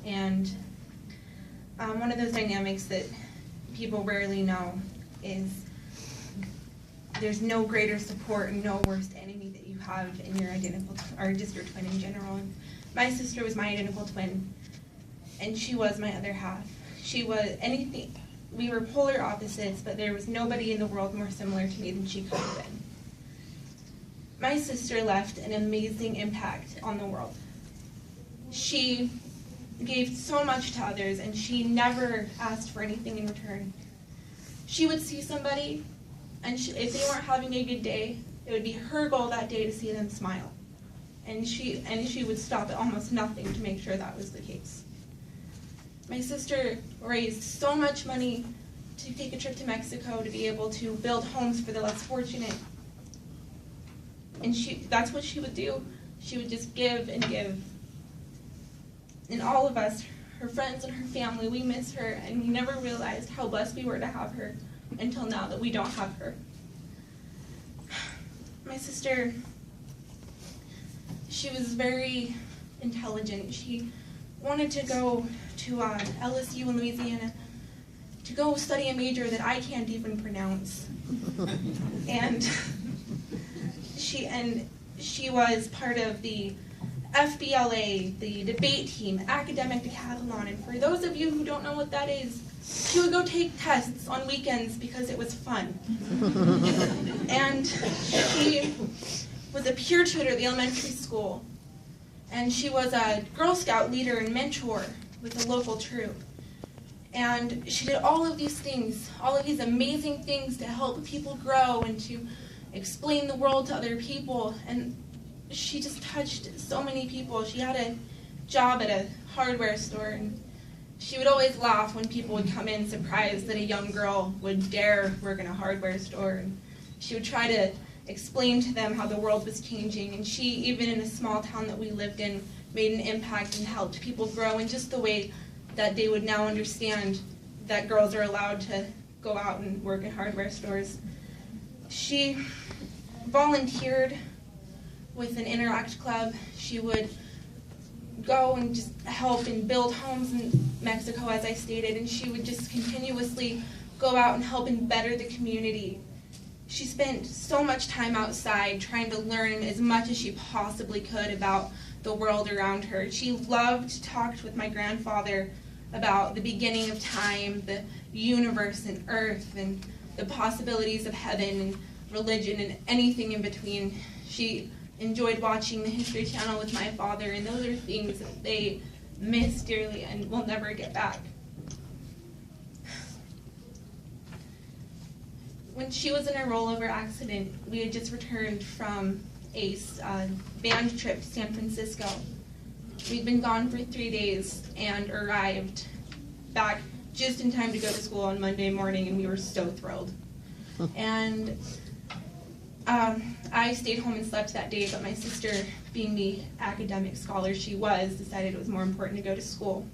And one of those dynamics that people rarely know is there's no greater support and no worst enemy that you have in your identical, or just your twin in general. And my sister was my identical twin, and she was my other half. She was anything, we were polar opposites, but there was nobody in the world more similar to me than she could have been. My sister left an amazing impact on the world. She gave so much to others, and she never asked for anything in return. She would see somebody, and if they weren't having a good day, it would be her goal that day to see them smile. And she would stop at almost nothing to make sure that was the case. My sister raised so much money to take a trip to Mexico to be able to build homes for the less fortunate. And that's what she would do. She would just give and give. And all of us, her friends and her family, we miss her, and we never realized how blessed we were to have her until now that we don't have her. My sister, she was very intelligent. She wanted to go to LSU in Louisiana to go study a major that I can't even pronounce. And she was part of the FBLA, the debate team, academic decathlon, and for those of you who don't know what that is, she would go take tests on weekends because it was fun. And she was a peer tutor at the elementary school, and she was a Girl Scout leader and mentor with a local troop. And she did all of these things, all of these amazing things to help people grow and to explain the world to other people, and she just touched so many people. She had a job at a hardware store, and she would always laugh when people would come in surprised that a young girl would dare work in a hardware store. And she would try to explain to them how the world was changing, and she, even in a small town that we lived in, made an impact and helped people grow in just the way that they would now understand that girls are allowed to go out and work in hardware stores. She volunteered with an Interact Club. She would go and just help and build homes in Mexico, as I stated, and she would just continuously go out and help and better the community. She spent so much time outside trying to learn as much as she possibly could about the world around her. She loved to talk with my grandfather about the beginning of time, the universe and earth, and the possibilities of heaven and religion and anything in between. She enjoyed watching the History Channel with my father, and those are things that they miss dearly and will never get back. When she was in a rollover accident, we had just returned from a band trip to San Francisco. We'd been gone for 3 days and arrived back just in time to go to school on Monday morning, and we were so thrilled. And I stayed home and slept that day, but my sister, being the academic scholar she was, decided it was more important to go to school.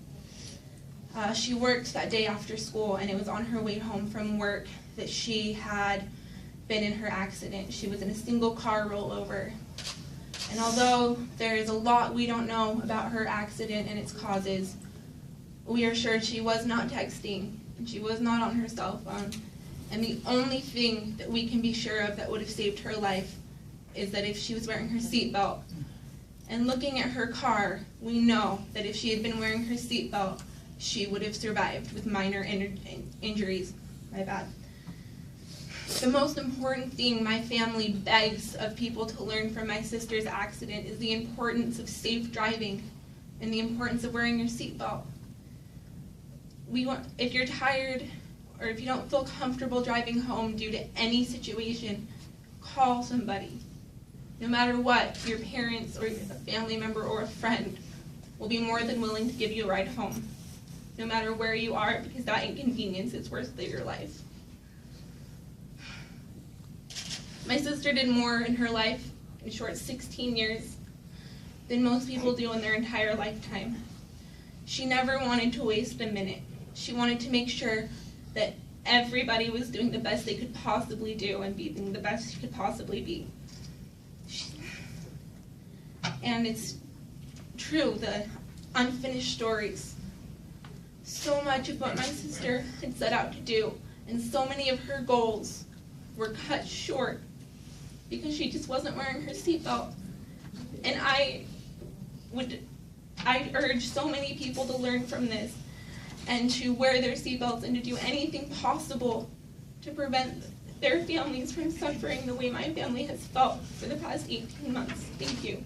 She worked that day after school, and it was on her way home from work that she had been in her accident. She was in a single car rollover. And although there is a lot we don't know about her accident and its causes, we are sure she was not texting, and she was not on her cell phone. And the only thing that we can be sure of that would have saved her life is that if she was wearing her seatbelt. And looking at her car, we know that if she had been wearing her seatbelt, she would have survived with minor injuries. My bad. The most important thing my family begs of people to learn from my sister's accident is the importance of safe driving and the importance of wearing your seatbelt. If you're tired or if you don't feel comfortable driving home due to any situation, call somebody. No matter what, your parents or a family member or a friend will be more than willing to give you a ride home, no matter where you are, because that inconvenience is worth your life. My sister did more in her life, in short 16 years, than most people do in their entire lifetime. She never wanted to waste a minute. She wanted to make sure that everybody was doing the best they could possibly do and being the best she could possibly be. And it's true, the unfinished stories so much of what my sister had set out to do, and so many of her goals were cut short because she just wasn't wearing her seatbelt. And I urge so many people to learn from this and to wear their seatbelts and to do anything possible to prevent their families from suffering the way my family has felt for the past 18 months. Thank you.